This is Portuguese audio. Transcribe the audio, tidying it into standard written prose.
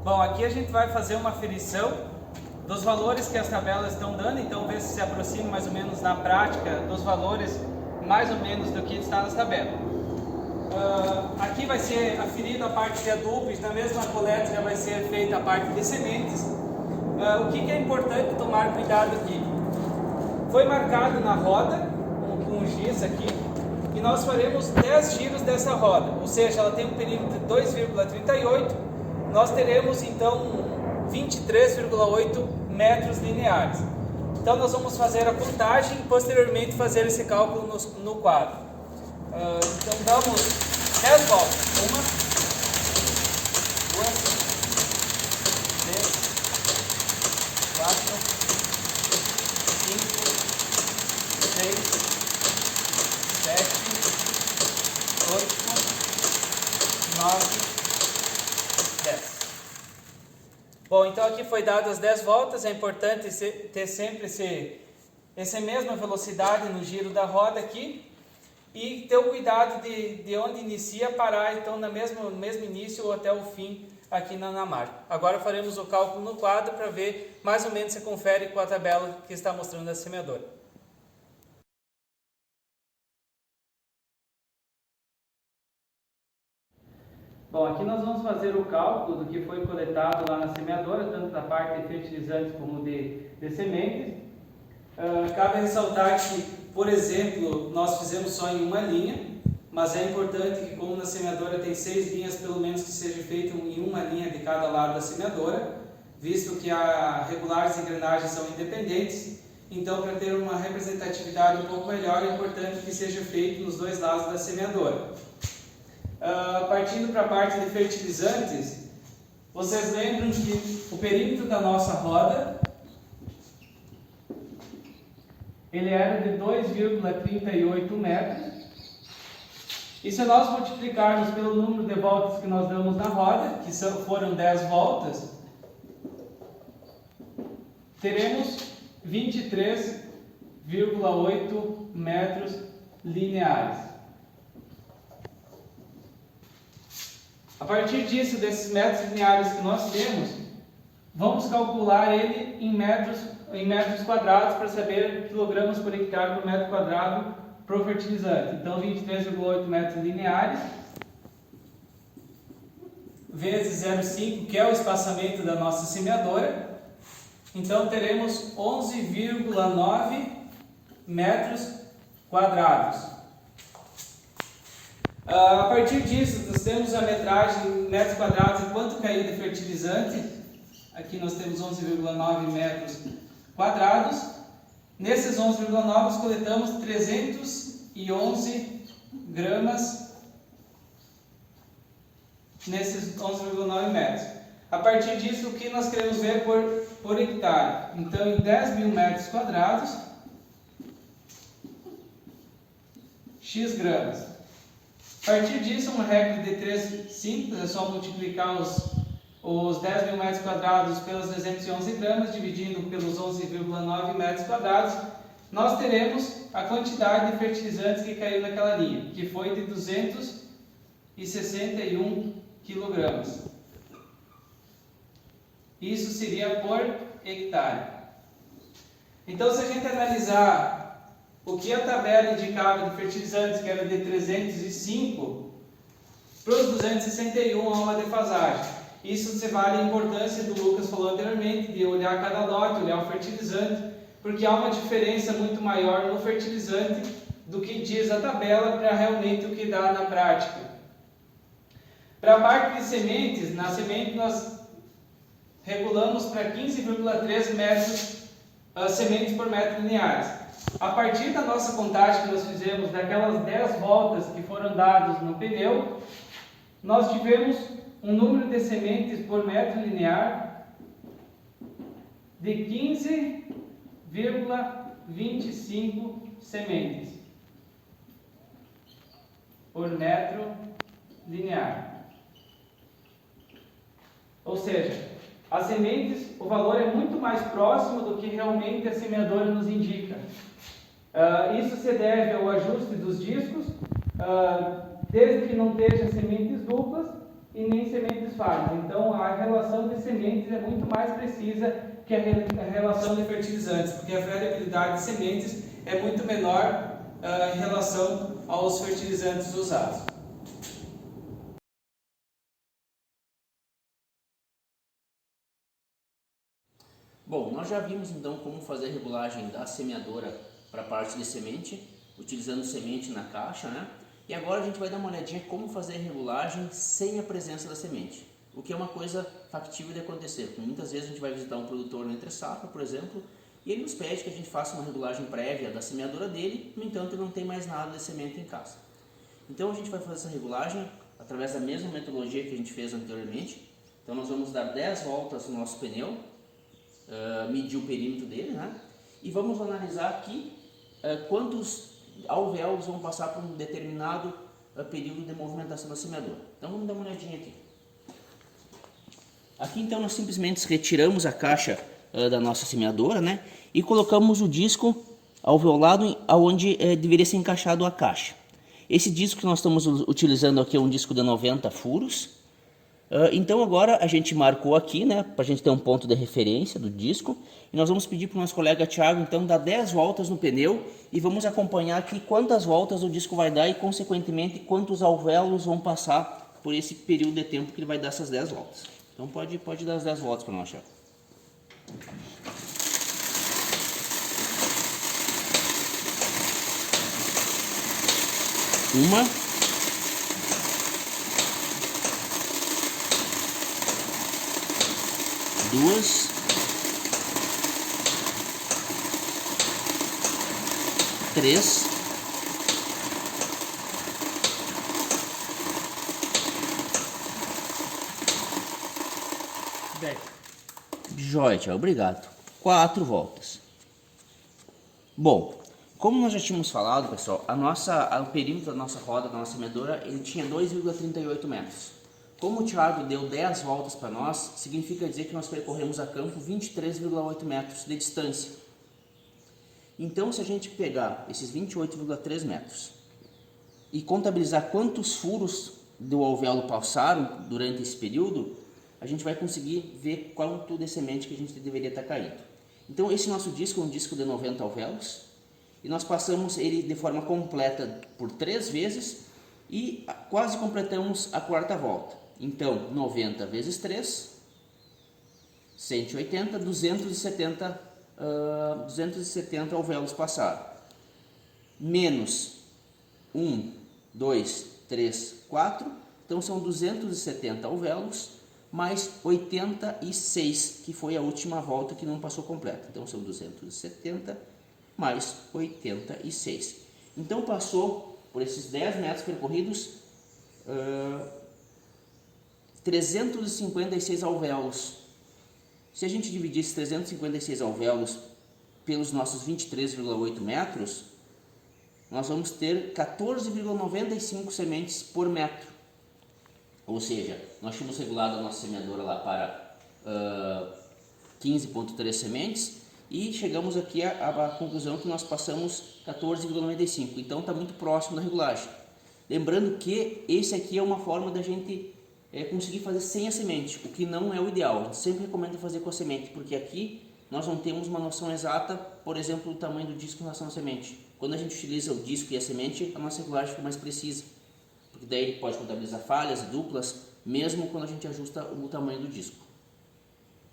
Bom, aqui a gente vai fazer uma aferição dos valores que as tabelas estão dando, então ver se aproxima mais ou menos na prática dos valores mais ou menos do que está nas tabelas. Aqui vai ser aferida a parte de adubos, na mesma coleta já vai ser feita a parte de sementes. O que é importante tomar cuidado aqui? Foi marcado na roda, com giz aqui, e nós faremos 10 giros dessa roda, ou seja, ela tem um perímetro de 2,38, nós teremos então 23,8 metros lineares. Então nós vamos fazer a contagem e posteriormente fazer esse cálculo no quadro. Então damos 10 voltas. 1, 2, 3, 4, 5, 6, 7, 8, 9, 10. Bom, então aqui foi dadas as 10 voltas, é importante ter sempre essa mesma velocidade no giro da roda aqui e ter o cuidado de onde inicia parar, então no mesmo início ou até o fim aqui na marca. Agora faremos o cálculo no quadro para ver mais ou menos se confere com a tabela que está mostrando a semeadora. Bom, aqui nós vamos fazer o cálculo do que foi coletado lá na semeadora, tanto da parte de fertilizantes como de sementes. Cabe ressaltar que, por exemplo, nós fizemos só em uma linha, mas é importante que, como na semeadora tem 6 linhas, pelo menos que seja feito em uma linha de cada lado da semeadora, visto que a regulares e engrenagens são independentes. Então, para ter uma representatividade um pouco melhor, é importante que seja feito nos dois lados da semeadora. Partindo para a parte de fertilizantes, vocês lembram que o perímetro da nossa roda ele era de 2,38 metros, e se nós multiplicarmos pelo número de voltas que nós damos na roda, que foram 10 voltas, teremos 23,8 metros lineares. A partir disso, desses metros lineares que nós temos, vamos calcular ele em metros quadrados para saber quilogramas por hectare por metro quadrado para o fertilizante. Então, 23,8 metros lineares vezes 0,5, que é o espaçamento da nossa semeadora. Então, teremos 11,9 metros quadrados. A partir disso, nós temos a metragem em metros quadrados e quanto caiu de fertilizante. Aqui nós temos 11,9 metros quadrados. Nesses 11,9 nós coletamos 311 gramas nesses 11,9 metros. A partir disso, o que nós queremos ver por hectare? Então, em 10 mil metros quadrados, x gramas. A partir disso, uma regra de 3 simples, é só multiplicar os 10 mil metros quadrados pelas 311 gramas, dividindo pelos 11,9 metros quadrados, nós teremos a quantidade de fertilizantes que caiu naquela linha, que foi de 261 quilogramas. Isso seria por hectare. Então, se a gente analisar o que a tabela indicava de fertilizantes, que era de 305, para os 261 há uma defasagem. Isso se vale a importância do Lucas falou anteriormente, de olhar cada lote, olhar o fertilizante, porque há uma diferença muito maior no fertilizante do que diz a tabela para realmente o que dá na prática. Para a parte de sementes, na semente nós regulamos para 15,3 metros sementes por metro lineares. A partir da nossa contagem que nós fizemos, daquelas 10 voltas que foram dadas no pneu, nós tivemos um número de sementes por metro linear de 15,25 sementes por metro linear. Ou seja, as sementes, o valor é muito mais próximo do que realmente a semeadora nos indica. Isso se deve ao ajuste dos discos, desde que não esteja sementes duplas, e nem sementes falhas. Então a relação de sementes é muito mais precisa que a relação de fertilizantes, porque a variabilidade de sementes é muito menor em relação aos fertilizantes usados. Bom, nós já vimos então como fazer a regulagem da semeadora para a parte de semente, utilizando semente na caixa, né? E agora a gente vai dar uma olhadinha como fazer a regulagem sem a presença da semente, o que é uma coisa factível de acontecer, porque muitas vezes a gente vai visitar um produtor no entre safra, por exemplo, e ele nos pede que a gente faça uma regulagem prévia da semeadora dele, no entanto ele não tem mais nada de semente em casa. Então a gente vai fazer essa regulagem através da mesma metodologia que a gente fez anteriormente. Então nós vamos dar 10 voltas no nosso pneu, medir o perímetro dele, né? E vamos analisar aqui quantos alvéolos vão passar por um determinado período de movimentação da semeadora. Então vamos dar uma olhadinha aqui. Aqui então nós simplesmente retiramos a caixa da nossa semeadora, né? E colocamos o disco alveolado aonde deveria ser encaixado a caixa. Esse disco que nós estamos utilizando aqui é um disco de 90 furos. Então agora a gente marcou aqui, né, para a gente ter um ponto de referência do disco, e nós vamos pedir para o nosso colega Thiago então dar 10 voltas no pneu e vamos acompanhar aqui quantas voltas o disco vai dar e consequentemente quantos alvéolos vão passar por esse período de tempo que ele vai dar essas 10 voltas. Então pode dar as 10 voltas para nós, Thiago. Uma, duas, três, joia, tchau, obrigado. 4 voltas. Bom, como nós já tínhamos falado, pessoal, o perímetro da nossa roda, da nossa semeadora, ele tinha 2,38 metros. Como o Thiago deu 10 voltas para nós, significa dizer que nós percorremos a campo 23,8 metros de distância. Então, se a gente pegar esses 28,3 metros e contabilizar quantos furos do alvéolo passaram durante esse período, a gente vai conseguir ver quanto de semente que a gente deveria estar caindo. Então, esse nosso disco é um disco de 90 alvéolos e nós passamos ele de forma completa por 3 vezes e quase completamos a 4ª volta. Então, 90 vezes 3, 180, 270 alvéolos passaram. Menos 1, 2, 3, 4, então são 270 alvéolos, mais 86, que foi a última volta que não passou completa. Então são 270 mais 86. Então passou por esses 10 metros percorridos 356 alvéolos. Se a gente dividir esses 356 alvéolos pelos nossos 23,8 metros, nós vamos ter 14,95 sementes por metro. Ou seja, nós tínhamos regulado a nossa semeadora lá para 15,3 sementes e chegamos aqui à conclusão que nós passamos 14,95. Então está muito próximo da regulagem. Lembrando que esse aqui é uma forma da gente conseguir fazer sem a semente, o que não é o ideal. A gente sempre recomenda fazer com a semente, porque aqui nós não temos uma noção exata, por exemplo, do tamanho do disco em relação à semente. Quando a gente utiliza o disco e a semente, a nossa regulagem fica mais precisa, porque daí ele pode contabilizar falhas, duplas, mesmo quando a gente ajusta o tamanho do disco.